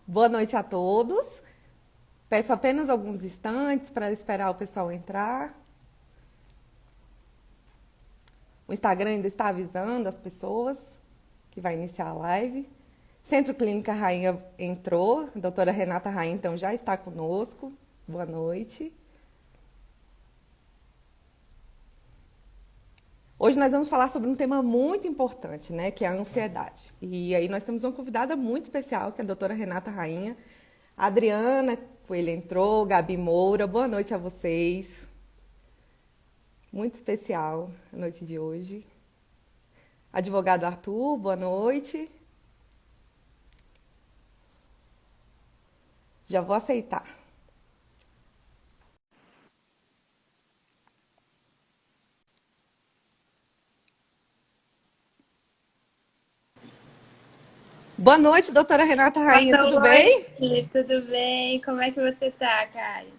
Boa noite a todos. Peço apenas alguns instantes para esperar o pessoal entrar. O Instagram ainda está avisando as pessoas que vai iniciar a live. Centro Clínica Rainha entrou, a doutora Renata Rainha então já está conosco. Boa noite. Hoje nós vamos falar sobre um tema muito importante, né, que é a ansiedade. E aí nós temos uma convidada muito especial, que é a doutora Renata Rainha. A Adriana Coelho entrou, Gabi Moura, boa noite a vocês. Muito especial a noite de hoje. Advogado Arthur, boa noite. Já vou aceitar. Boa noite, doutora Renata Rainha, tudo Boa bem? noite, tudo bem? Como é que você tá, Caio?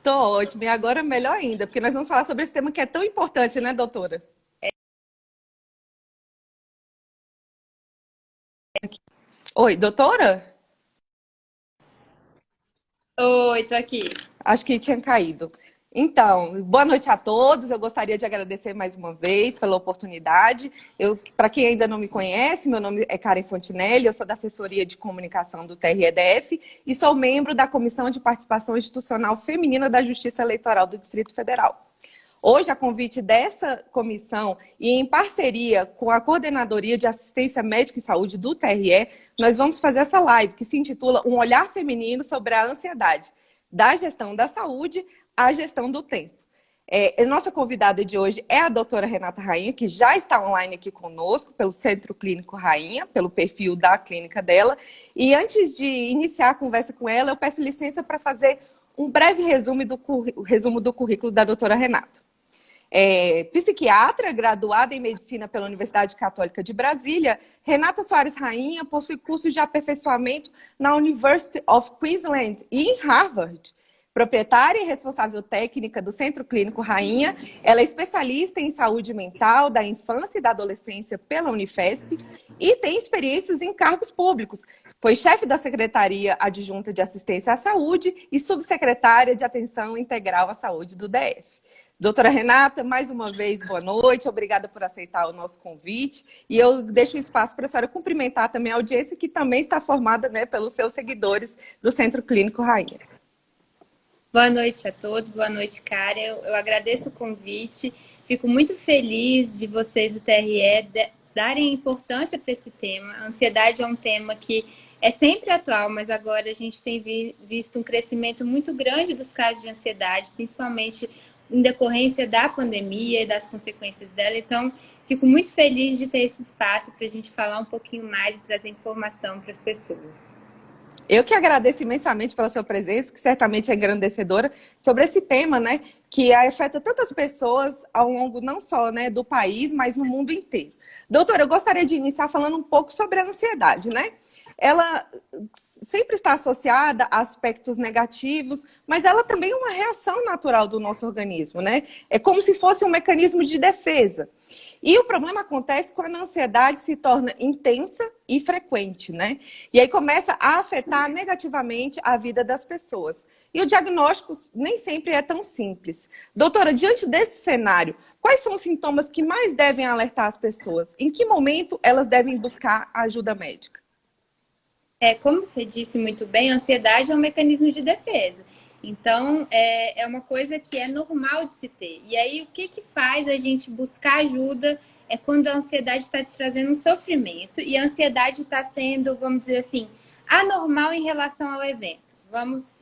Tô ótimo, e agora melhor ainda, porque nós vamos falar sobre esse tema que é tão importante, né, doutora? Oi, doutora? Oi, tô aqui. Acho que tinha caído. Então, boa noite a todos. Eu gostaria de agradecer mais uma vez pela oportunidade. Para quem ainda não me conhece, meu nome é Karen Fontinelli, eu sou da assessoria de comunicação do TREDF e sou membro da Comissão de Participação Institucional Feminina da Justiça Eleitoral do Distrito Federal. Hoje, a convite dessa comissão e em parceria com a Coordenadoria de Assistência Médica e Saúde do TRE, nós vamos fazer essa live que se intitula Um Olhar Feminino sobre a Ansiedade, da gestão da saúde à gestão do tempo. A nossa convidada de hoje é a doutora Renata Rainha, que já está online aqui conosco, pelo Centro Clínico Rainha, pelo perfil da clínica dela. E antes de iniciar a conversa com ela, eu peço licença para fazer um breve resumo do currículo da doutora Renata. Psiquiatra, graduada em medicina pela Universidade Católica de Brasília, Renata Soares Rainha possui cursos de aperfeiçoamento na University of Queensland e em Harvard. Proprietária e responsável técnica do Centro Clínico Rainha, ela é especialista em saúde mental da infância e da adolescência pela Unifesp e tem experiências em cargos públicos. Foi chefe da Secretaria Adjunta de Assistência à Saúde e subsecretária de Atenção Integral à Saúde do DF. Doutora Renata, mais uma vez, boa noite. Obrigada por aceitar o nosso convite. E eu deixo um espaço para a senhora cumprimentar também a audiência, que também está formada, né, pelos seus seguidores do Centro Clínico Rainha. Boa noite a todos, boa noite, Karen. Eu agradeço o convite, fico muito feliz de vocês do TRE darem importância para esse tema. A ansiedade é um tema que é sempre atual, mas agora a gente tem visto um crescimento muito grande dos casos de ansiedade, principalmente em decorrência da pandemia e das consequências dela. Então, fico muito feliz de ter esse espaço para a gente falar um pouquinho mais e trazer informação para as pessoas. Eu que agradeço imensamente pela sua presença, que certamente é engrandecedora, sobre esse tema, né, que afeta tantas pessoas ao longo não só, né, do país, mas no mundo inteiro. Doutora, eu gostaria de iniciar falando um pouco sobre a ansiedade, né? Ela sempre está associada a aspectos negativos, mas ela também é uma reação natural do nosso organismo, né? É como se fosse um mecanismo de defesa. E o problema acontece quando a ansiedade se torna intensa e frequente, né? E aí começa a afetar negativamente a vida das pessoas. E o diagnóstico nem sempre é tão simples. Doutora, diante desse cenário, quais são os sintomas que mais devem alertar as pessoas? Em que momento elas devem buscar ajuda médica? Como você disse muito bem, a ansiedade é um mecanismo de defesa. Então, é uma coisa que é normal de se ter. E aí, o que faz a gente buscar ajuda é quando a ansiedade está te trazendo um sofrimento e a ansiedade está sendo, vamos dizer assim, anormal em relação ao evento. Vamos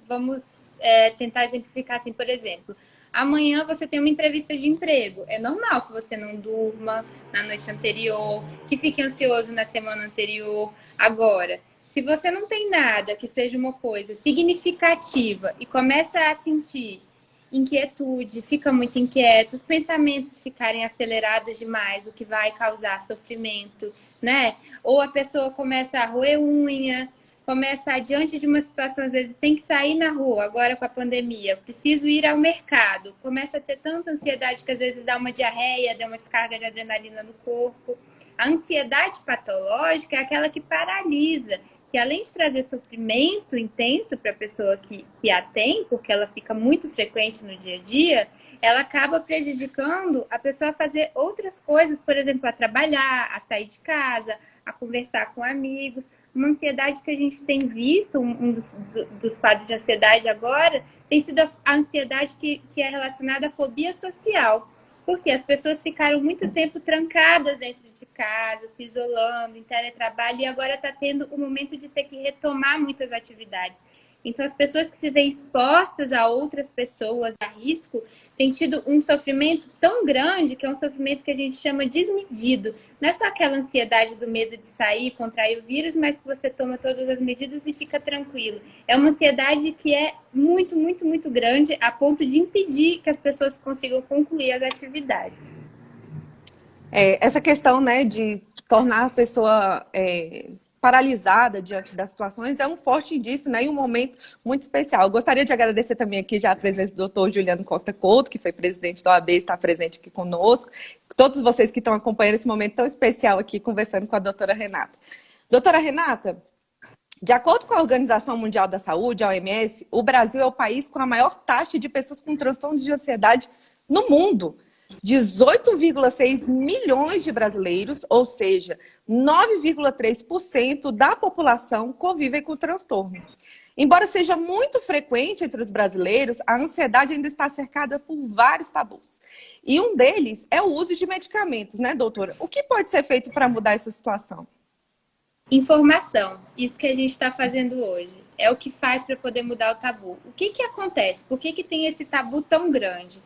tentar exemplificar assim, por exemplo. Amanhã você tem uma entrevista de emprego. É normal que você não durma na noite anterior, que fique ansioso na semana anterior. Agora, se você não tem nada que seja uma coisa significativa e começa a sentir inquietude, fica muito inquieto, os pensamentos ficarem acelerados demais, o que vai causar sofrimento, né? Ou a pessoa começa a roer unha, começa diante de uma situação, às vezes tem que sair na rua, agora com a pandemia, preciso ir ao mercado, começa a ter tanta ansiedade que às vezes dá uma diarreia, dá uma descarga de adrenalina no corpo. A ansiedade patológica é aquela que paralisa, que além de trazer sofrimento intenso para a pessoa que a tem, porque ela fica muito frequente no dia a dia, ela acaba prejudicando a pessoa a fazer outras coisas, por exemplo, a trabalhar, a sair de casa, a conversar com amigos. Uma ansiedade que a gente tem visto, um dos quadros de ansiedade agora, tem sido a ansiedade que é relacionada à fobia social. Porque as pessoas ficaram muito tempo trancadas dentro de casa, se isolando, em teletrabalho, e agora está tendo o momento de ter que retomar muitas atividades. Então, as pessoas que se veem expostas a outras pessoas, a risco, têm tido um sofrimento tão grande, que é um sofrimento que a gente chama desmedido. Não é só aquela ansiedade do medo de sair, contrair o vírus, mas que você toma todas as medidas e fica tranquilo. É uma ansiedade que é muito, muito, muito grande, a ponto de impedir que as pessoas consigam concluir as atividades. Essa questão, né, de tornar a pessoa paralisada diante das situações é um forte indício, né, e um momento muito especial. Eu gostaria de agradecer também aqui já a presença do doutor Juliano Costa Couto, que foi presidente da OAB, está presente aqui conosco. Todos vocês que estão acompanhando esse momento tão especial aqui, conversando com a doutora Renata. Doutora Renata, de acordo com a Organização Mundial da Saúde, a OMS, o Brasil é o país com a maior taxa de pessoas com transtornos de ansiedade no mundo. 18,6 milhões de brasileiros, ou seja, 9,3% da população convivem com transtorno. Embora seja muito frequente entre os brasileiros, a ansiedade ainda está cercada por vários tabus. E um deles é o uso de medicamentos, né, doutora? O que pode ser feito para mudar essa situação? Informação, isso que a gente está fazendo hoje, é o que faz para poder mudar o tabu. O que acontece? Por que tem esse tabu tão grande?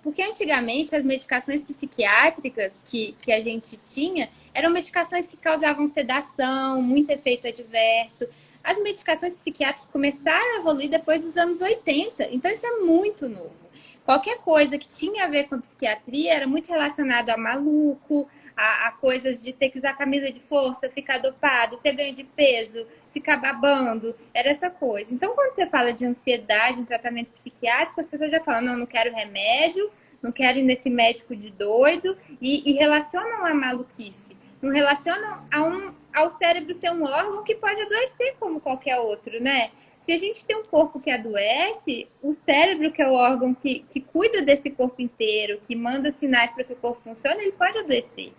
Porque antigamente as medicações psiquiátricas que a gente tinha eram medicações que causavam sedação, muito efeito adverso. As medicações psiquiátricas começaram a evoluir depois dos anos 80, então isso é muito novo. Qualquer coisa que tinha a ver com psiquiatria era muito relacionado a maluco, a coisas de ter que usar camisa de força, ficar dopado, ter ganho de peso, ficar babando, era essa coisa. Então, quando você fala de ansiedade em tratamento psiquiátrico, as pessoas já falam, não quero remédio, não quero ir nesse médico de doido, e relacionam a maluquice. Não relacionam ao cérebro ser um órgão que pode adoecer como qualquer outro, né? Se a gente tem um corpo que adoece, o cérebro, que é o órgão que cuida desse corpo inteiro, que manda sinais para que o corpo funcione, ele pode adoecer.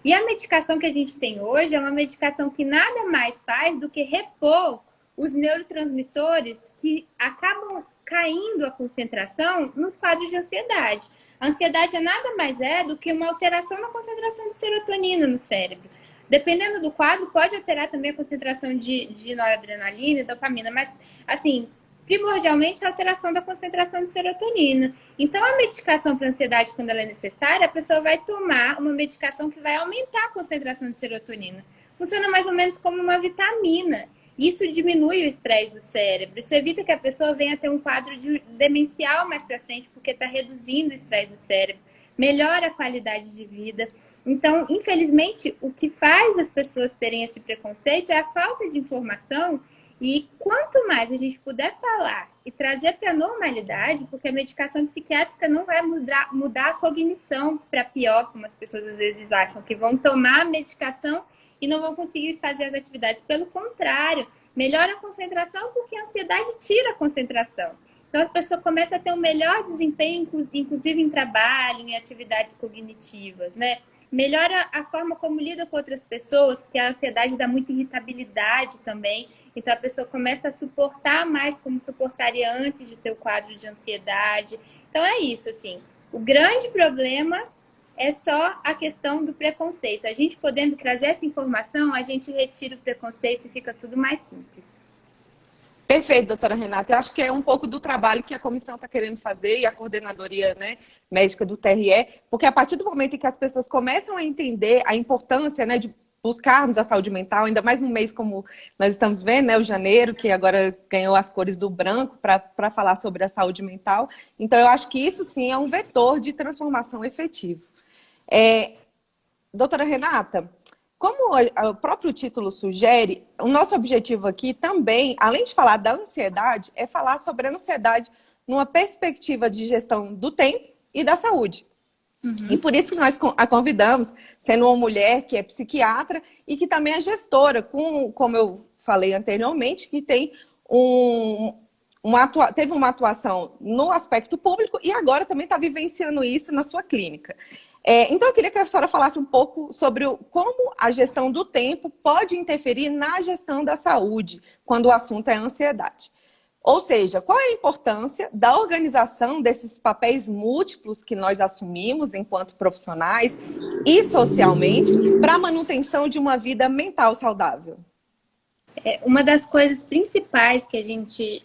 E a medicação que a gente tem hoje é uma medicação que nada mais faz do que repor os neurotransmissores que acabam caindo a concentração nos quadros de ansiedade. A ansiedade nada mais é do que uma alteração na concentração de serotonina no cérebro. Dependendo do quadro, pode alterar também a concentração de noradrenalina e dopamina, mas, assim, primordialmente a alteração da concentração de serotonina. Então, a medicação para ansiedade, quando ela é necessária, a pessoa vai tomar uma medicação que vai aumentar a concentração de serotonina. Funciona mais ou menos como uma vitamina. Isso diminui o estresse do cérebro. Isso evita que a pessoa venha a ter um quadro demencial mais para frente, porque está reduzindo o estresse do cérebro. Melhora a qualidade de vida. Então, infelizmente, o que faz as pessoas terem esse preconceito é a falta de informação. E quanto mais a gente puder falar e trazer para a normalidade, porque a medicação psiquiátrica não vai mudar a cognição para pior, como as pessoas às vezes acham, que vão tomar a medicação e não vão conseguir fazer as atividades. Pelo contrário, melhora a concentração, porque a ansiedade tira a concentração. Então, a pessoa começa a ter um melhor desempenho, inclusive em trabalho, em atividades cognitivas, né? Melhora a forma como lida com outras pessoas, porque a ansiedade dá muita irritabilidade também. Então, a pessoa começa a suportar mais como suportaria antes de ter o quadro de ansiedade. Então, é isso, assim. O grande problema é só a questão do preconceito. A gente podendo trazer essa informação, a gente retira o preconceito e fica tudo mais simples. Perfeito, doutora Renata. Eu acho que é um pouco do trabalho que a comissão está querendo fazer e a coordenadoria, né, médica do TRE, porque a partir do momento em que as pessoas começam a entender a importância, né, de buscarmos a saúde mental, ainda mais num mês como nós estamos vendo, né, o janeiro, que agora ganhou as cores do branco para falar sobre a saúde mental. Então, eu acho que isso sim é um vetor de transformação efetivo. Doutora Renata, como o próprio título sugere, o nosso objetivo aqui também, além de falar da ansiedade, é falar sobre a ansiedade numa perspectiva de gestão do tempo e da saúde. Uhum. E por isso que nós a convidamos, sendo uma mulher que é psiquiatra e que também é gestora, como eu falei anteriormente, que tem teve uma atuação no aspecto público e agora também está vivenciando isso na sua clínica. Então, eu queria que a senhora falasse um pouco sobre como a gestão do tempo pode interferir na gestão da saúde, quando o assunto é ansiedade. Ou seja, qual é a importância da organização desses papéis múltiplos que nós assumimos enquanto profissionais e socialmente para a manutenção de uma vida mental saudável? Uma das coisas principais que a gente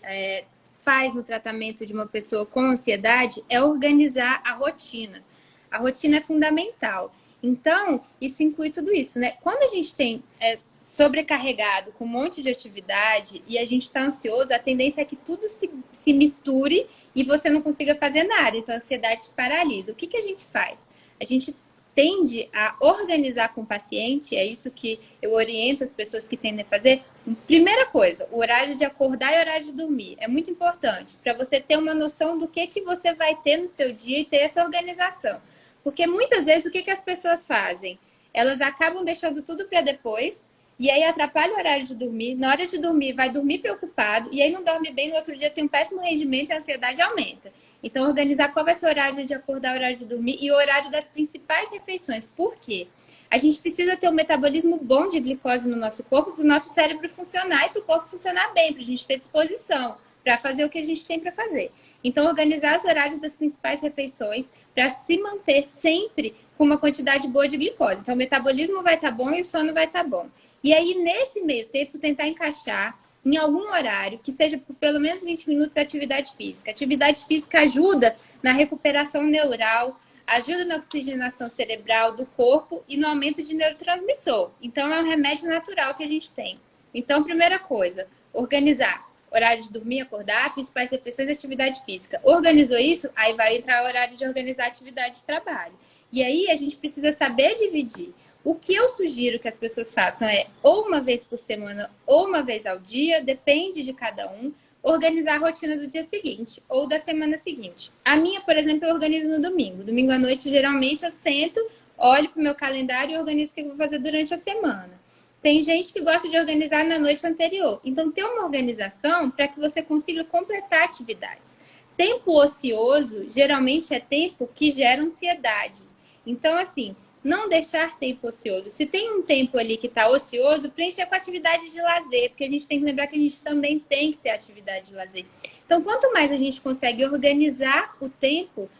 faz no tratamento de uma pessoa com ansiedade é organizar a rotina. A rotina é fundamental. Então, isso inclui tudo isso, né? Quando a gente tem sobrecarregado com um monte de atividade e a gente está ansioso, a tendência é que tudo se misture e você não consiga fazer nada. Então, a ansiedade te paralisa. O que a gente faz? A gente tende a organizar com o paciente, é isso que eu oriento as pessoas que tendem a fazer. Primeira coisa, o horário de acordar e o horário de dormir. É muito importante para você ter uma noção do que você vai ter no seu dia e ter essa organização. Porque muitas vezes o que as pessoas fazem? Elas acabam deixando tudo para depois e aí atrapalha o horário de dormir. Na hora de dormir, vai dormir preocupado e aí não dorme bem, no outro dia tem um péssimo rendimento e a ansiedade aumenta. Então, organizar qual vai ser o horário de acordar, o horário de dormir e o horário das principais refeições. Por quê? A gente precisa ter um metabolismo bom de glicose no nosso corpo para o nosso cérebro funcionar e para o corpo funcionar bem, para a gente ter disposição para fazer o que a gente tem para fazer. Então, organizar os horários das principais refeições para se manter sempre com uma quantidade boa de glicose. Então, o metabolismo vai estar bom e o sono vai estar bom. E aí, nesse meio tempo, tentar encaixar em algum horário, que seja por pelo menos 20 minutos de atividade física. Atividade física ajuda na recuperação neural, ajuda na oxigenação cerebral do corpo e no aumento de neurotransmissor. Então, é um remédio natural que a gente tem. Então, primeira coisa, organizar horário de dormir, acordar, principais refeições e atividade física. Organizou isso, aí vai entrar o horário de organizar a atividade de trabalho. E aí, a gente precisa saber dividir. O que eu sugiro que as pessoas façam é ou uma vez por semana ou uma vez ao dia, depende de cada um, organizar a rotina do dia seguinte ou da semana seguinte. A minha, por exemplo, eu organizo no domingo. Domingo à noite, geralmente, eu sento, olho para o meu calendário e organizo o que eu vou fazer durante a semana. Tem gente que gosta de organizar na noite anterior. Então, ter uma organização para que você consiga completar atividades. Tempo ocioso, geralmente, é tempo que gera ansiedade. Então, assim, não deixar tempo ocioso. Se tem um tempo ali que está ocioso, preencha com atividade de lazer, porque a gente tem que lembrar que a gente também tem que ter atividade de lazer. Então, quanto mais a gente consegue organizar o tempo,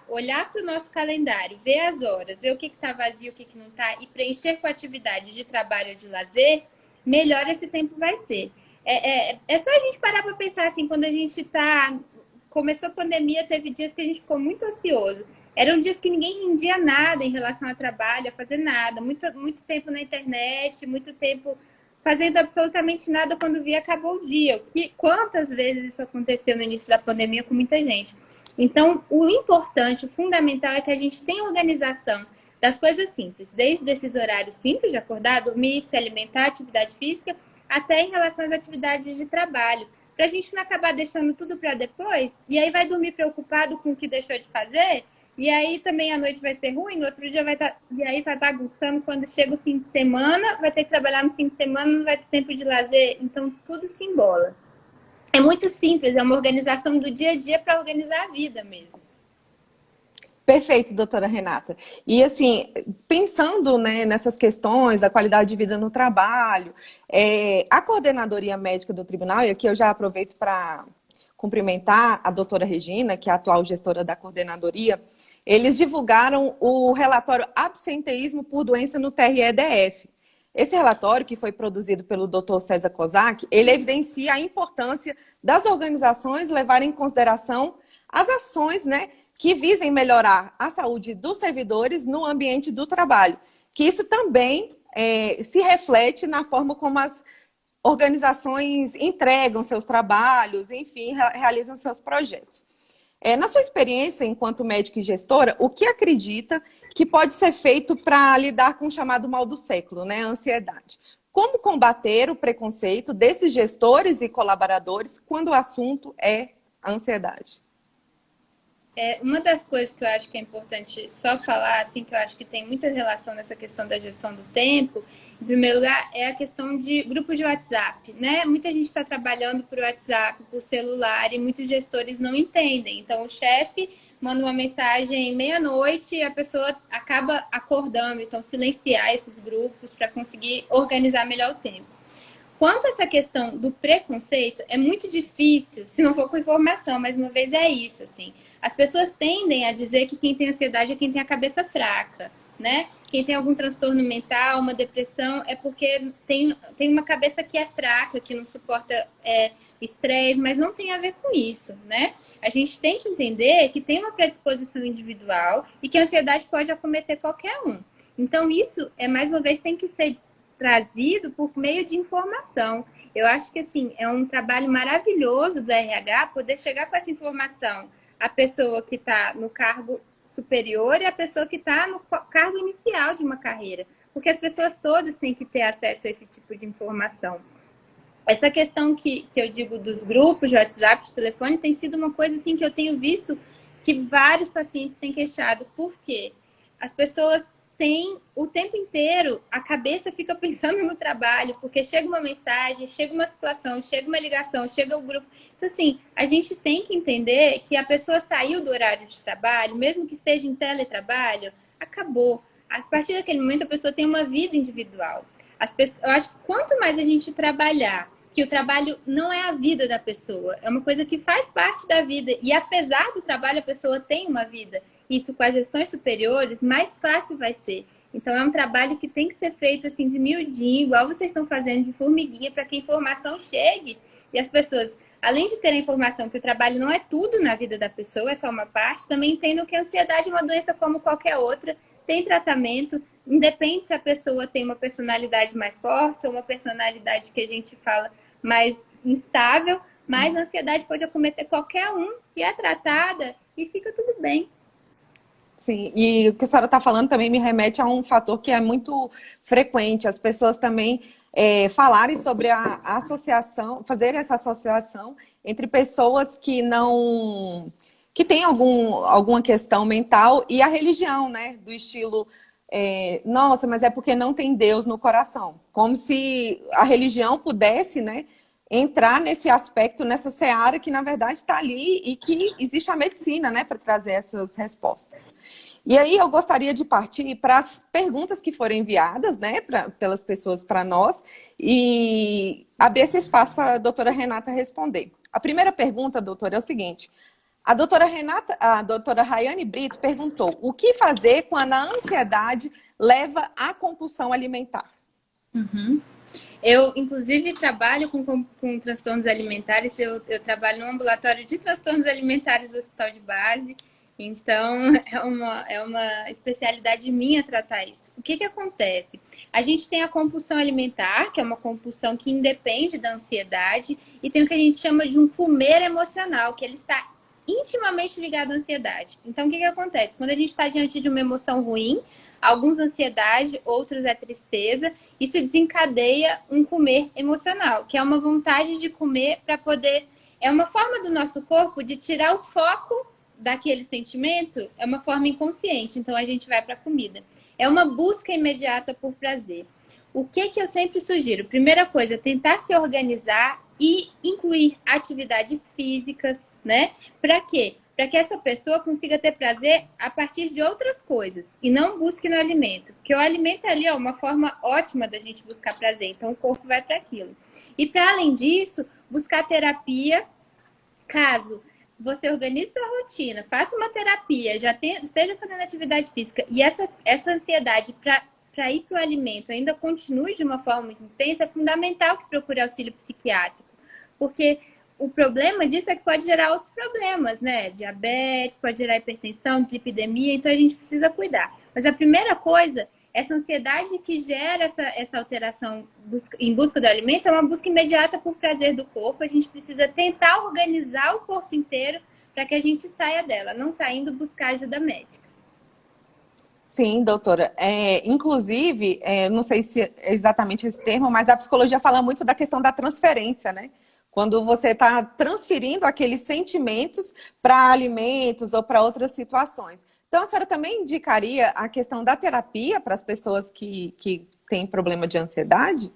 olhar para o nosso calendário, ver as horas, ver o que está vazio, o que não está, e preencher com atividade de trabalho ou de lazer, melhor esse tempo vai ser. É só a gente parar para pensar assim, quando a gente começou a pandemia, teve dias que a gente ficou muito ocioso. Eram dias que ninguém rendia nada em relação ao trabalho, a fazer nada. Muito tempo na internet, muito tempo fazendo absolutamente nada. Quando via, acabou o dia. Quantas vezes isso aconteceu no início da pandemia com muita gente? Então, o importante, o fundamental é que a gente tenha organização das coisas simples. Desde esses horários simples de acordar, dormir, se alimentar, atividade física, até em relação às atividades de trabalho. Para a gente não acabar deixando tudo para depois, e aí vai dormir preocupado com o que deixou de fazer. E aí também a noite vai ser ruim, no outro dia vai estar... E aí vai bagunçando quando chega o fim de semana, vai ter que trabalhar no fim de semana, não vai ter tempo de lazer, então tudo se embola. É muito simples, é uma organização do dia a dia para organizar a vida mesmo. Perfeito, doutora Renata. E assim, pensando, né, nessas questões da qualidade de vida no trabalho, a coordenadoria médica do tribunal, e aqui eu já aproveito para cumprimentar a doutora Regina, que é a atual gestora da coordenadoria, eles divulgaram o relatório Absenteísmo por Doença no TRE-DF. Esse relatório, que foi produzido pelo Dr. César Kozak, ele evidencia a importância das organizações levarem em consideração as ações, né, que visem melhorar a saúde dos servidores no ambiente do trabalho. Que isso também se reflete na forma como as organizações entregam seus trabalhos, enfim, realizam seus projetos. Na sua experiência enquanto médica e gestora, o que acredita que pode ser feito para lidar com o chamado mal do século, né, a ansiedade? Como combater o preconceito desses gestores e colaboradores quando o assunto é a ansiedade? Uma das coisas que eu acho que é importante só falar, assim, que eu acho que tem muita relação nessa questão da gestão do tempo, em primeiro lugar, é a questão de grupos de WhatsApp, né? Muita gente está trabalhando por WhatsApp, por celular, e muitos gestores não entendem. Então, o chefe manda uma mensagem meia-noite e a pessoa acaba acordando. Então, silenciar esses grupos para conseguir organizar melhor o tempo. Quanto a essa questão do preconceito, é muito difícil, se não for com informação, mais uma vez é isso, assim. As pessoas tendem a dizer que quem tem ansiedade é quem tem a cabeça fraca, né? Quem tem algum transtorno mental, uma depressão, é porque tem uma cabeça que é fraca, que não suporta estresse, mas não tem a ver com isso, né? A gente tem que entender que tem uma predisposição individual e que a ansiedade pode acometer qualquer um. Então, isso, mais uma vez, tem que ser trazido por meio de informação. Eu acho que, assim, é um trabalho maravilhoso do RH poder chegar com essa informação à pessoa que está no cargo superior e à pessoa que está no cargo inicial de uma carreira. Porque as pessoas todas têm que ter acesso a esse tipo de informação. Essa questão que eu digo dos grupos de WhatsApp, de telefone, tem sido uma coisa, assim, que eu tenho visto que vários pacientes têm queixado. Por quê? As pessoas o tempo inteiro, a cabeça fica pensando no trabalho, porque chega uma mensagem, chega uma situação, chega uma ligação, chega o grupo. Então, assim, a gente tem que entender que a pessoa saiu do horário de trabalho, mesmo que esteja em teletrabalho, acabou. A partir daquele momento, a pessoa tem uma vida individual. Eu acho que quanto mais a gente trabalhar, que o trabalho não é a vida da pessoa, é uma coisa que faz parte da vida, e apesar do trabalho, a pessoa tem uma vida. Isso com as gestões superiores, mais fácil vai ser. Então, é um trabalho que tem que ser feito assim de miudinho, igual vocês estão fazendo de formiguinha, para que a informação chegue. E as pessoas, além de ter a informação que o trabalho não é tudo na vida da pessoa, é só uma parte, também entendam que a ansiedade é uma doença como qualquer outra, tem tratamento, independe se a pessoa tem uma personalidade mais forte ou uma personalidade que a gente fala mais instável, mas a ansiedade pode acometer qualquer um e é tratada e fica tudo bem. Sim, e o que a senhora está falando também me remete a um fator que é muito frequente, as pessoas também falarem sobre a associação, fazerem essa associação entre pessoas que não, que têm alguma questão mental e a religião, né? Do estilo, nossa, mas é porque não tem Deus no coração. Como se a religião pudesse, né? Entrar nesse aspecto, nessa seara que, na verdade, está ali e que existe a medicina, né, para trazer essas respostas. E aí eu gostaria de partir para as perguntas que foram enviadas, né, pelas pessoas para nós e abrir esse espaço para a doutora Renata responder. A primeira pergunta, doutora, é o seguinte. A doutora Rayane Brito perguntou: o que fazer quando a ansiedade leva à compulsão alimentar? Uhum. Eu, inclusive, trabalho com transtornos alimentares. Eu trabalho no ambulatório de transtornos alimentares do Hospital de Base. Então, é uma especialidade minha tratar isso. O que acontece? A gente tem a compulsão alimentar, que é uma compulsão que independe da ansiedade, e tem o que a gente chama de um comer emocional, que ele está intimamente ligado à ansiedade. Então, o que acontece? Quando a gente está diante de uma emoção ruim, alguns ansiedade, outros é tristeza, isso desencadeia um comer emocional, que é uma vontade de comer para poder... É uma forma do nosso corpo de tirar o foco daquele sentimento, é uma forma inconsciente, então a gente vai para a comida. É uma busca imediata por prazer. O que eu sempre sugiro? Primeira coisa, tentar se organizar e incluir atividades físicas, né? Para quê? Para que essa pessoa consiga ter prazer a partir de outras coisas e não busque no alimento. Porque o alimento ali é uma forma ótima da gente buscar prazer, então o corpo vai para aquilo. E para além disso, buscar terapia, caso você organize sua rotina, faça uma terapia, esteja fazendo atividade física e essa ansiedade para ir para o alimento ainda continue de uma forma muito intensa, é fundamental que procure auxílio psiquiátrico. Porque o problema disso é que pode gerar outros problemas, né? Diabetes, pode gerar hipertensão, dislipidemia, então a gente precisa cuidar. Mas a primeira coisa, essa ansiedade que gera essa alteração em busca do alimento é uma busca imediata por prazer do corpo. A gente precisa tentar organizar o corpo inteiro para que a gente saia dela, não saindo buscar ajuda médica. Sim, doutora. Inclusive, não sei se é exatamente esse termo, mas a psicologia fala muito da questão da transferência, né? quando você está transferindo aqueles sentimentos para alimentos ou para outras situações. Então, a senhora também indicaria a questão da terapia para as pessoas que têm problema de ansiedade?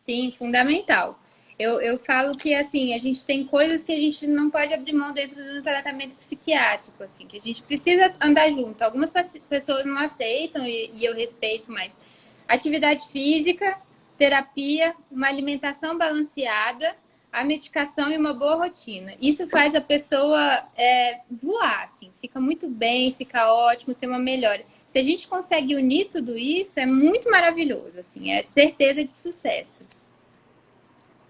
Sim, fundamental. Eu falo que, assim, a gente tem coisas que a gente não pode abrir mão dentro do tratamento psiquiátrico, assim, que a gente precisa andar junto. Algumas pessoas não aceitam e eu respeito, mas atividade física, terapia, uma alimentação balanceada, a medicação e uma boa rotina. Isso faz a pessoa voar, assim, fica muito bem, fica ótimo, tem uma melhora. Se a gente consegue unir tudo isso, é muito maravilhoso, assim, é certeza de sucesso.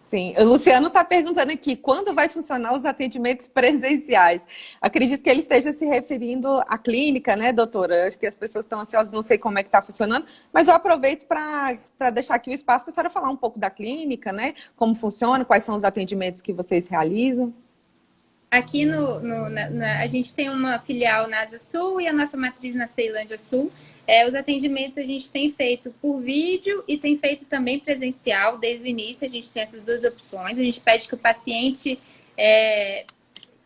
Sim, o Luciano está perguntando aqui, quando vai funcionar os atendimentos presenciais? Acredito que ele esteja se referindo à clínica, né, doutora? Acho que as pessoas estão ansiosas, não sei como é que está funcionando, mas eu aproveito para deixar aqui o espaço para a senhora falar um pouco da clínica, né? Como funciona, quais são os atendimentos que vocês realizam. Aqui a gente tem uma filial na Asa Sul e a nossa matriz na Ceilândia Sul. Os atendimentos a gente tem feito por vídeo e tem feito também presencial. Desde o início a gente tem essas duas opções. A gente pede que o paciente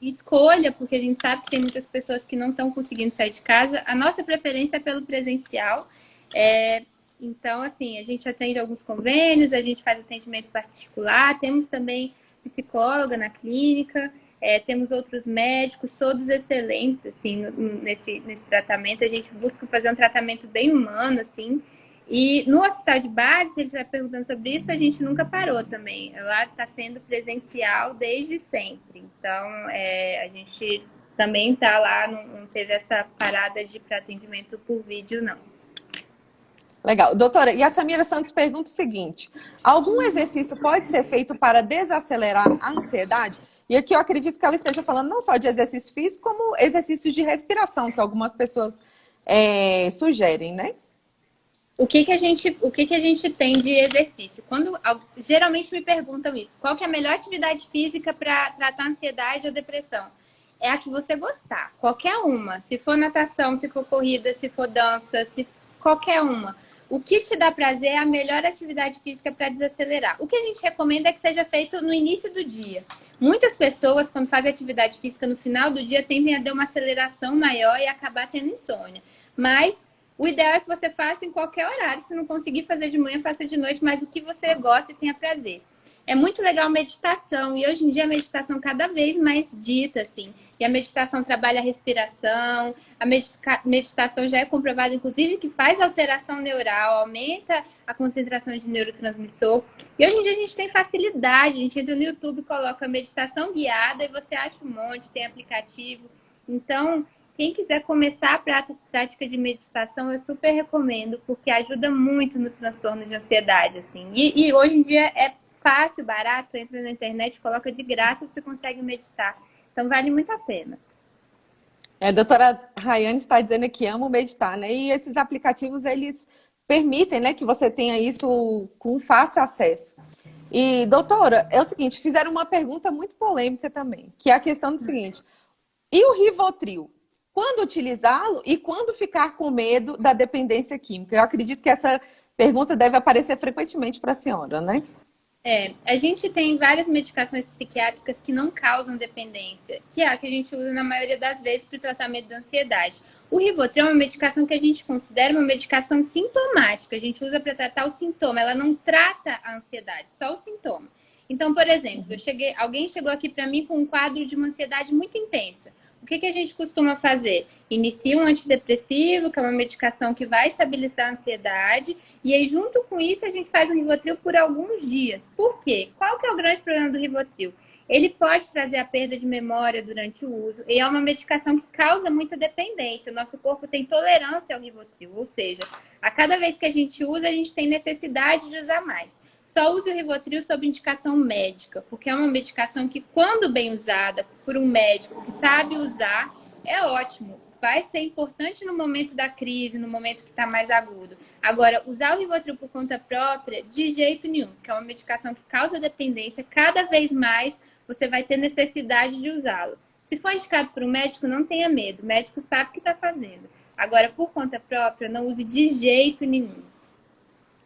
escolha, porque a gente sabe que tem muitas pessoas que não estão conseguindo sair de casa. A nossa preferência é pelo presencial. Então, assim, a gente atende alguns convênios, a gente faz atendimento particular, temos também psicóloga na clínica. Temos outros médicos, todos excelentes, assim, nesse tratamento. A gente busca fazer um tratamento bem humano, assim. E no hospital de base, se ele estiver perguntando sobre isso, a gente nunca parou também. Lá está sendo presencial desde sempre. Então, a gente também está lá, não teve essa parada de para atendimento por vídeo, não. Legal. Doutora, e a Samira Santos pergunta o seguinte: algum exercício pode ser feito para desacelerar a ansiedade? E aqui eu acredito que ela esteja falando não só de exercício físico, como exercícios de respiração, que algumas pessoas sugerem, né? O que que a gente tem de exercício? Geralmente me perguntam isso, qual que é a melhor atividade física para tratar ansiedade ou depressão? É a que você gostar, qualquer uma. Se for natação, se for corrida, se for dança, qualquer uma. O que te dá prazer é a melhor atividade física para desacelerar. O que a gente recomenda é que seja feito no início do dia. Muitas pessoas, quando fazem atividade física no final do dia, tendem a dar uma aceleração maior e acabar tendo insônia. Mas o ideal é que você faça em qualquer horário. Se não conseguir fazer de manhã, faça de noite, mas o que você gosta e tenha prazer. É muito legal meditação, e hoje em dia a meditação cada vez mais dita, assim. E a meditação trabalha a respiração, a meditação já é comprovada, inclusive, que faz alteração neural, aumenta a concentração de neurotransmissor. E hoje em dia a gente tem facilidade, a gente entra no YouTube, coloca meditação guiada e você acha um monte, tem aplicativo. Então, quem quiser começar a prática de meditação, eu super recomendo, porque ajuda muito nos transtornos de ansiedade, assim. E hoje em dia é fácil, barato, entra na internet, coloca de graça, você consegue meditar. Então, vale muito a pena. A doutora Rayane está dizendo que ama meditar, né? E esses aplicativos, eles permitem, né, que você tenha isso com fácil acesso. E, doutora, é o seguinte, fizeram uma pergunta muito polêmica também, que é a questão do seguinte: e o Rivotril? Quando utilizá-lo e quando ficar com medo da dependência química? Eu acredito que essa pergunta deve aparecer frequentemente para a senhora, né? A gente tem várias medicações psiquiátricas que não causam dependência, que é a que a gente usa na maioria das vezes para o tratamento da ansiedade. O Rivotril é uma medicação que a gente considera uma medicação sintomática, a gente usa para tratar o sintoma, ela não trata a ansiedade, só o sintoma. Então, por exemplo, alguém chegou aqui para mim com um quadro de uma ansiedade muito intensa. O que a gente costuma fazer? Inicia um antidepressivo, que é uma medicação que vai estabilizar a ansiedade, e aí junto com isso a gente faz um Rivotril por alguns dias. Por quê? Qual que é o grande problema do Rivotril? Ele pode trazer a perda de memória durante o uso, e é uma medicação que causa muita dependência. O nosso corpo tem tolerância ao Rivotril, ou seja, a cada vez que a gente usa, a gente tem necessidade de usar mais. Só use o Rivotril sob indicação médica, porque é uma medicação que, quando bem usada por um médico que sabe usar, é ótimo. Vai ser importante no momento da crise, no momento que está mais agudo. Agora, usar o Rivotril por conta própria, de jeito nenhum, porque é uma medicação que causa dependência. Cada vez mais você vai ter necessidade de usá-lo. Se for indicado por um médico, não tenha medo. O médico sabe o que está fazendo. Agora, por conta própria, não use de jeito nenhum.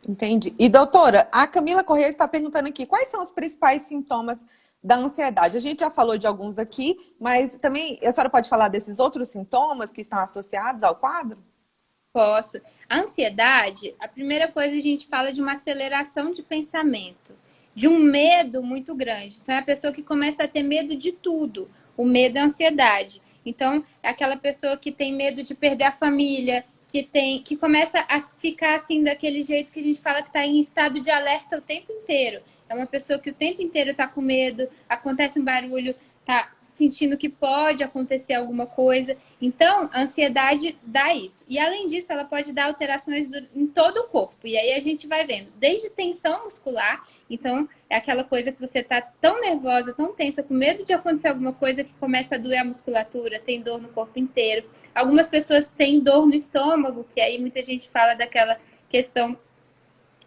Entendi. E, doutora, a Camila Corrêa está perguntando aqui, quais são os principais sintomas da ansiedade. A gente já falou de alguns aqui, mas também a senhora pode falar desses outros sintomas que estão associados ao quadro? Posso. A ansiedade, a primeira coisa a gente fala de uma aceleração de pensamento, de um medo muito grande. Então, é a pessoa que começa a ter medo de tudo. O medo é a ansiedade. Então, é aquela pessoa que tem medo de perder a família, que começa a ficar assim, daquele jeito que a gente fala que está em estado de alerta o tempo inteiro. É uma pessoa que o tempo inteiro está com medo, acontece um barulho, tá sentindo que pode acontecer alguma coisa. Então, a ansiedade dá isso. E, além disso, ela pode dar alterações em todo o corpo. E aí a gente vai vendo, desde tensão muscular, então é aquela coisa que você está tão nervosa, tão tensa, com medo de acontecer alguma coisa que começa a doer a musculatura, tem dor no corpo inteiro. Algumas pessoas têm dor no estômago, que aí muita gente fala daquela questão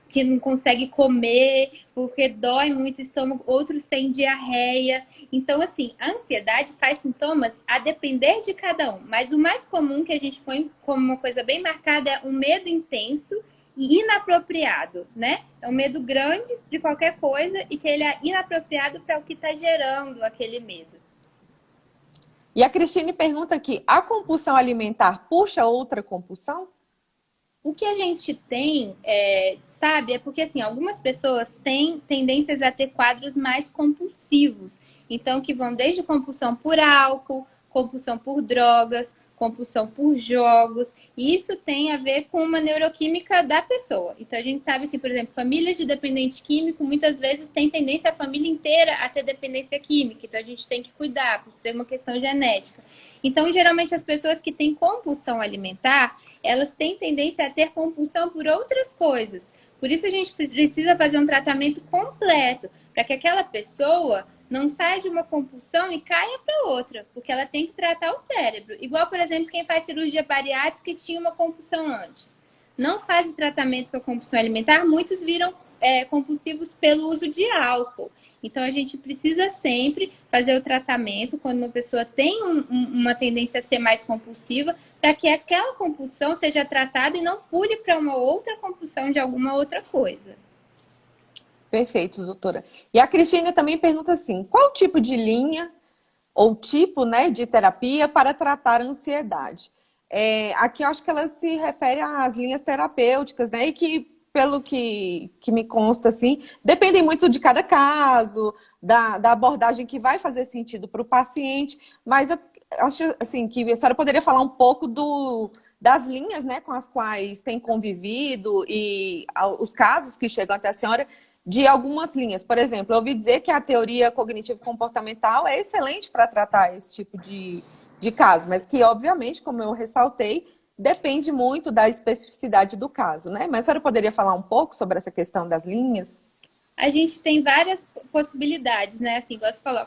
que não consegue comer, porque dói muito o estômago, outros têm diarreia. Então, assim, a ansiedade faz sintomas a depender de cada um. Mas o mais comum que a gente põe como uma coisa bem marcada é um medo intenso e inapropriado, né? É um medo grande de qualquer coisa e que ele é inapropriado para o que está gerando aquele medo. E a Cristine pergunta aqui, a compulsão alimentar puxa outra compulsão? O que a gente tem, sabe, é porque assim, algumas pessoas têm tendências a ter quadros mais compulsivos. Então, que vão desde compulsão por álcool, compulsão por drogas, compulsão por jogos. E isso tem a ver com uma neuroquímica da pessoa. Então, a gente sabe, assim, por exemplo, famílias de dependente químico, muitas vezes tem tendência a família inteira a ter dependência química. Então, a gente tem que cuidar, por ser uma questão genética. Então, geralmente, as pessoas que têm compulsão alimentar, elas têm tendência a ter compulsão por outras coisas. Por isso a gente precisa fazer um tratamento completo, para que aquela pessoa não saia de uma compulsão e caia para outra, porque ela tem que tratar o cérebro. Igual, por exemplo, quem faz cirurgia bariátrica e tinha uma compulsão antes. Não faz o tratamento para compulsão alimentar, muitos viram compulsivos pelo uso de álcool. Então, a gente precisa sempre fazer o tratamento quando uma pessoa tem uma tendência a ser mais compulsiva, para que aquela compulsão seja tratada e não pule para uma outra compulsão de alguma outra coisa. Perfeito, doutora. E a Cristina também pergunta assim, qual tipo de linha ou tipo, né, de terapia para tratar a ansiedade? Aqui eu acho que ela se refere às linhas terapêuticas, né, e que, pelo que me consta, assim, dependem muito de cada caso, da abordagem que vai fazer sentido para o paciente, mas eu acho assim, que a senhora poderia falar um pouco das linhas, né, com as quais tem convivido e os casos que chegam até a senhora de algumas linhas. Por exemplo, eu ouvi dizer que a teoria cognitivo-comportamental é excelente para tratar esse tipo de caso, mas que, obviamente, como eu ressaltei, depende muito da especificidade do caso, né? Mas a senhora poderia falar um pouco sobre essa questão das linhas? A gente tem várias possibilidades, né? Assim, igual você falou,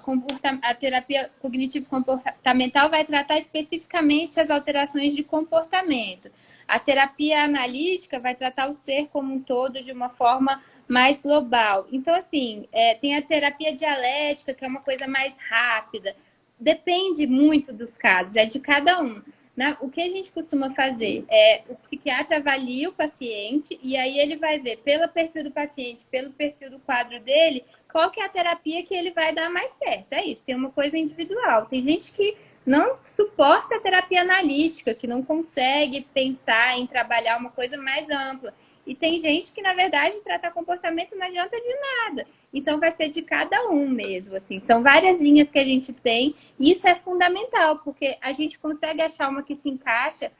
a terapia cognitivo-comportamental vai tratar especificamente as alterações de comportamento. A terapia analítica vai tratar o ser como um todo de uma forma mais global. Então, assim, tem a terapia dialética, que é uma coisa mais rápida. Depende muito dos casos, é de cada um. O que a gente costuma fazer é o psiquiatra avalia o paciente e aí ele vai ver pelo perfil do paciente, pelo perfil do quadro dele, qual que é a terapia que ele vai dar mais certo. É isso, tem uma coisa individual. Tem gente que não suporta a terapia analítica, que não consegue pensar em trabalhar uma coisa mais ampla. E tem gente que, na verdade, tratar comportamento não adianta de nada. Então, vai ser de cada um mesmo, assim. São várias linhas que a gente tem. E isso é fundamental, porque a gente consegue achar uma que se encaixa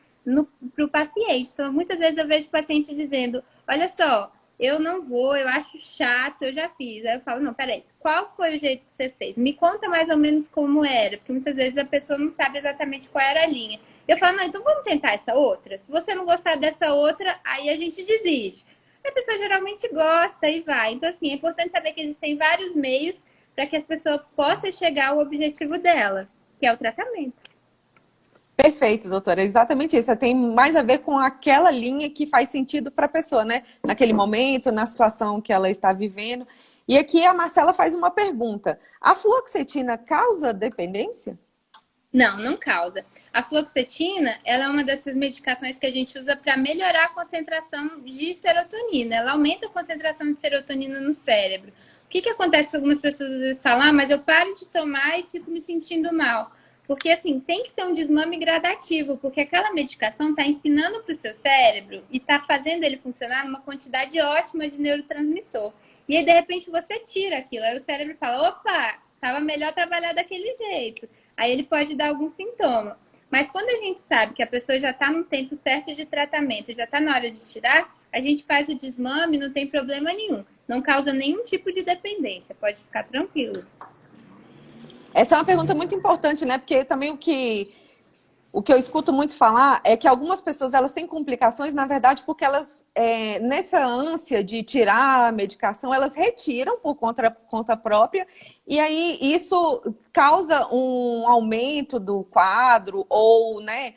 para o paciente. Então, muitas vezes eu vejo o paciente dizendo, olha só, eu não vou, eu acho chato, eu já fiz. Aí eu falo, não, peraí, qual foi o jeito que você fez? Me conta mais ou menos como era, porque muitas vezes a pessoa não sabe exatamente qual era a linha. Eu falo, não, então vamos tentar essa outra? Se você não gostar dessa outra, aí a gente desiste. A pessoa geralmente gosta e vai. Então, assim, é importante saber que existem vários meios para que a pessoa possa chegar ao objetivo dela, que é o tratamento. Perfeito, doutora. É exatamente isso. Tem mais a ver com aquela linha que faz sentido para a pessoa, né? Naquele momento, na situação que ela está vivendo. E aqui a Marcela faz uma pergunta. A fluoxetina causa dependência? Não, não causa. A fluoxetina, ela é uma dessas medicações que a gente usa para melhorar a concentração de serotonina. Ela aumenta a concentração de serotonina no cérebro. O que acontece com algumas pessoas às vezes falam, mas eu paro de tomar e fico me sentindo mal. Porque, assim, tem que ser um desmame gradativo, porque aquela medicação está ensinando para o seu cérebro e está fazendo ele funcionar numa quantidade ótima de neurotransmissor. E aí, de repente, você tira aquilo. Aí o cérebro fala, opa, estava melhor trabalhar daquele jeito. Aí ele pode dar algum sintoma. Mas quando a gente sabe que a pessoa já está no tempo certo de tratamento, já está na hora de tirar, a gente faz o desmame, não tem problema nenhum. Não causa nenhum tipo de dependência, pode ficar tranquilo. Essa é uma pergunta muito importante, né? Porque também o que eu escuto muito falar é que algumas pessoas elas têm complicações, na verdade, porque elas, nessa ânsia de tirar a medicação, elas retiram por conta própria, e aí isso causa um aumento do quadro, ou, né,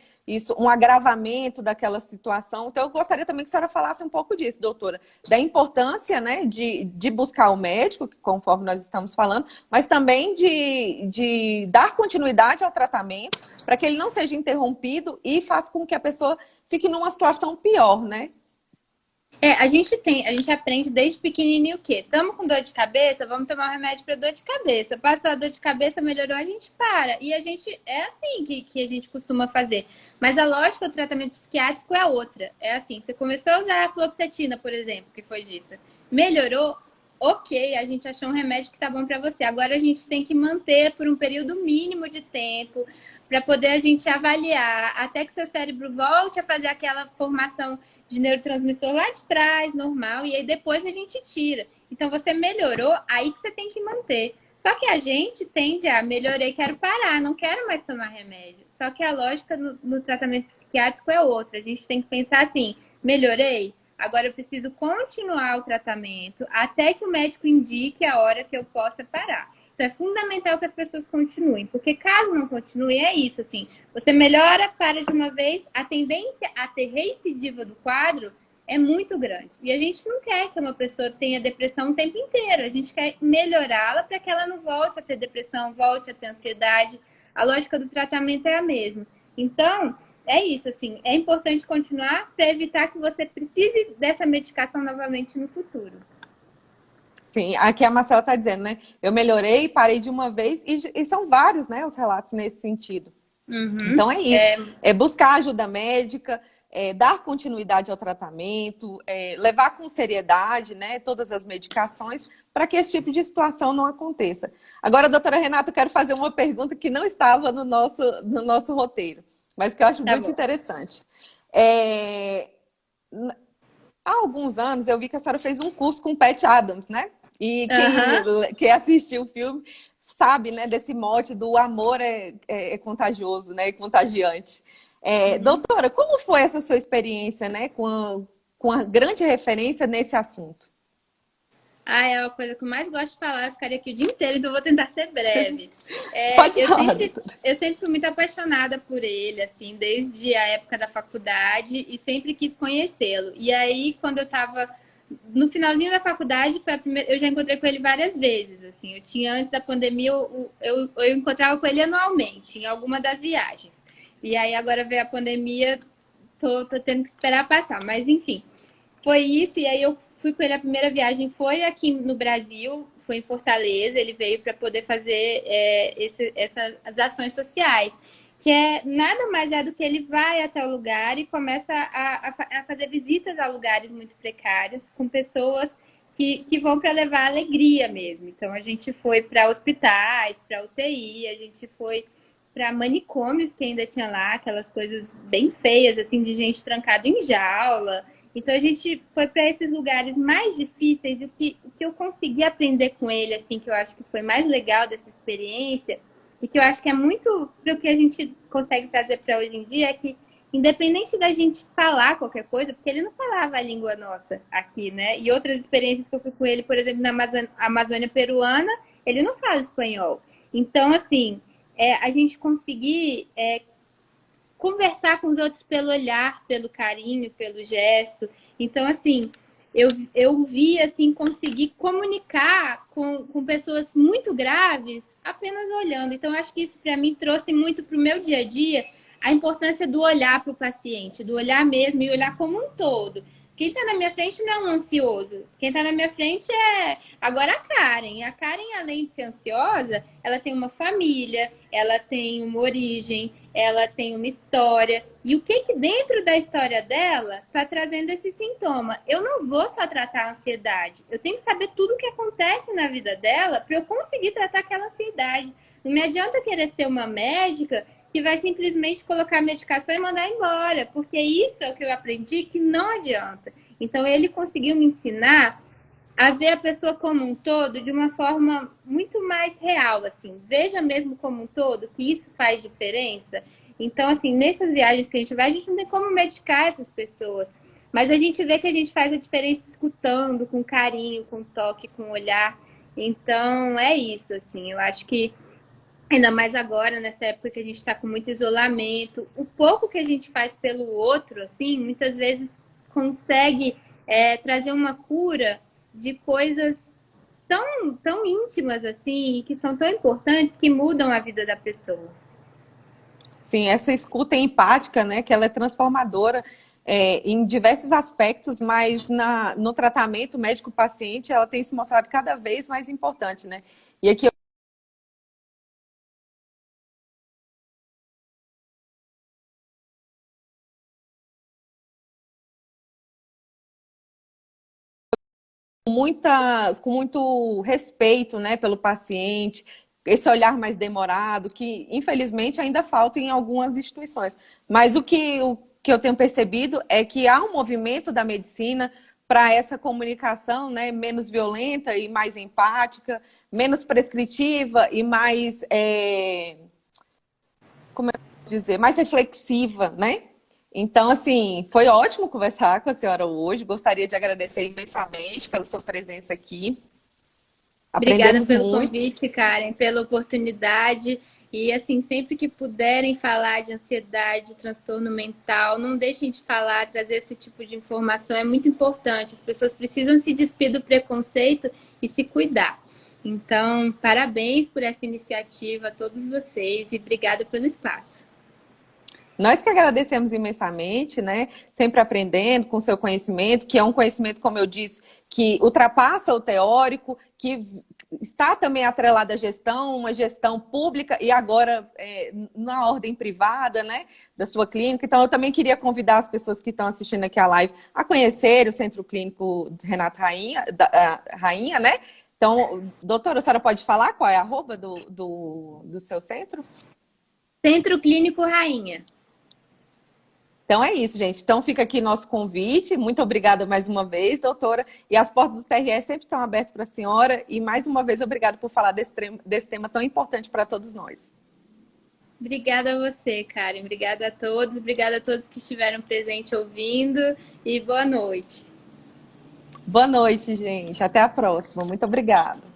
um agravamento daquela situação. Então, eu gostaria também que a senhora falasse um pouco disso, doutora, da importância, né, de buscar o médico, conforme nós estamos falando, mas também de dar continuidade ao tratamento, para que ele não seja interrompido e faça com que a pessoa fique numa situação pior, né? A gente aprende desde pequenininho o quê? Estamos com dor de cabeça, vamos tomar um remédio para dor de cabeça. Passou a dor de cabeça, melhorou, a gente para. E a gente é assim que a gente costuma fazer. Mas a lógica do tratamento psiquiátrico é outra. É assim, você começou a usar a fluoxetina, por exemplo, que foi dita. Melhorou? Ok, a gente achou um remédio que tá bom para você. Agora a gente tem que manter por um período mínimo de tempo para poder a gente avaliar até que seu cérebro volte a fazer aquela formação de neurotransmissor lá de trás, normal, e aí depois a gente tira. Então, você melhorou, aí que você tem que manter. Só que a gente tende a melhorei, quero parar, não quero mais tomar remédio. Só que a lógica no tratamento psiquiátrico é outra. A gente tem que pensar assim, melhorei, agora eu preciso continuar o tratamento até que o médico indique a hora que eu possa parar. Então, é fundamental que as pessoas continuem, porque caso não continue, é isso, assim, você melhora, para de uma vez, a tendência a ter recidiva do quadro é muito grande. E a gente não quer que uma pessoa tenha depressão o tempo inteiro, a gente quer melhorá-la para que ela não volte a ter depressão, volte a ter ansiedade. A lógica do tratamento é a mesma. Então, é isso, assim, é importante continuar para evitar que você precise dessa medicação novamente no futuro. Sim, aqui a Marcela está dizendo, né? Eu melhorei, parei de uma vez, e são vários, né, os relatos nesse sentido. Uhum. Então é isso, é buscar ajuda médica, dar continuidade ao tratamento, levar com seriedade, né, todas as medicações, para que esse tipo de situação não aconteça. Agora, doutora Renata, eu quero fazer uma pergunta que não estava no nosso roteiro, mas que eu acho muito interessante. Há alguns anos eu vi que a senhora fez um curso com o Pat Adams, né? E quem assistiu o filme sabe, né, desse mote do amor é contagioso, né, contagiante. Doutora, como foi essa sua experiência, né, com a grande referência nesse assunto? É uma coisa que eu mais gosto de falar, eu ficaria aqui o dia inteiro, então eu vou tentar ser breve. Pode falar, eu sempre fui muito apaixonada por ele, assim, desde a época da faculdade, e sempre quis conhecê-lo. E aí, quando eu estava no finalzinho da faculdade, foi a primeira, eu já encontrei com ele várias vezes, assim. Eu tinha, antes da pandemia, eu encontrava com ele anualmente, em alguma das viagens. E aí, agora veio a pandemia, tô tendo que esperar passar, mas enfim. Foi isso, e aí eu fui com ele, a primeira viagem foi aqui no Brasil, foi em Fortaleza, ele veio para poder fazer essas ações sociais, que nada mais é do que ele vai até o lugar e começa a fazer visitas a lugares muito precários, com pessoas que vão para levar alegria mesmo. Então, a gente foi para hospitais, para UTI, a gente foi para manicômios que ainda tinha lá, aquelas coisas bem feias, assim, de gente trancada em jaula. Então, a gente foi para esses lugares mais difíceis, e o que eu consegui aprender com ele, assim, que eu acho que foi mais legal dessa experiência, e que eu acho que é muito para o que a gente consegue trazer para hoje em dia, é que, independente da gente falar qualquer coisa, porque ele não falava a língua nossa aqui, né? E outras experiências que eu fui com ele, por exemplo, na Amazônia peruana, ele não fala espanhol. Então, assim, a gente conseguir conversar com os outros pelo olhar, pelo carinho, pelo gesto. Então, assim, eu vi, assim, conseguir comunicar com pessoas muito graves apenas olhando. Então, eu acho que isso, para mim, trouxe muito para o meu dia a dia a importância do olhar para o paciente, do olhar mesmo e olhar como um todo. quem está na minha frente não é um ansioso. Quem está na minha frente é agora a Karen. A Karen, além de ser ansiosa, ela tem uma família, ela tem uma origem, ela tem uma história. E o que dentro da história dela está trazendo esse sintoma? Eu não vou só tratar a ansiedade. Eu tenho que saber tudo o que acontece na vida dela para eu conseguir tratar aquela ansiedade. Não me adianta querer ser uma médica que vai simplesmente colocar a medicação e mandar embora, porque isso é o que eu aprendi que não adianta. Então, ele conseguiu me ensinar a ver a pessoa como um todo de uma forma muito mais real, assim. Veja mesmo como um todo que isso faz diferença. Então, assim, nessas viagens que a gente vai, a gente não tem como medicar essas pessoas, mas a gente vê que a gente faz a diferença escutando, com carinho, com toque, com olhar. Então, é isso, assim. Eu acho que ainda mais agora, nessa época que a gente está com muito isolamento, o pouco que a gente faz pelo outro, assim, muitas vezes consegue trazer uma cura de coisas tão íntimas, assim, e que são tão importantes que mudam a vida da pessoa. Sim, essa escuta empática, né, que ela é transformadora em diversos aspectos, mas no tratamento médico-paciente ela tem se mostrado cada vez mais importante, né? E aqui com muito respeito, né, pelo paciente, esse olhar mais demorado, que infelizmente ainda falta em algumas instituições. Mas o que eu tenho percebido é que há um movimento da medicina para essa comunicação, né, menos violenta e mais empática, menos prescritiva e mais, como eu vou dizer, mais reflexiva, né? Então, assim, foi ótimo conversar com a senhora hoje. Gostaria de agradecer imensamente pela sua presença aqui. Obrigada Aprendemos pelo muito. convite, Karen, pela oportunidade. E assim, sempre que puderem falar de ansiedade, transtorno mental, não deixem de falar, trazer esse tipo de informação é muito importante. As pessoas precisam se despir do preconceito e se cuidar. Então, parabéns por essa iniciativa a todos vocês e obrigada pelo espaço. Nós que agradecemos imensamente, né? Sempre aprendendo com o seu conhecimento, que é um conhecimento, como eu disse, que ultrapassa o teórico, que está também atrelado à gestão, uma gestão pública e agora na ordem privada, né? Da sua clínica. Então, eu também queria convidar as pessoas que estão assistindo aqui a live a conhecer o Centro Clínico de Renato Rainha, Rainha, né? Então, doutora, a senhora pode falar qual é a arroba do seu centro? Centro Clínico Rainha. Então é isso, gente. Então fica aqui nosso convite. Muito obrigada mais uma vez, doutora. E as portas do TRE sempre estão abertas para a senhora. E mais uma vez, obrigada por falar desse tema tão importante para todos nós. Obrigada a você, Karen. Obrigada a todos. Obrigada a todos que estiveram presentes ouvindo. E boa noite. Boa noite, gente. Até a próxima. Muito obrigada.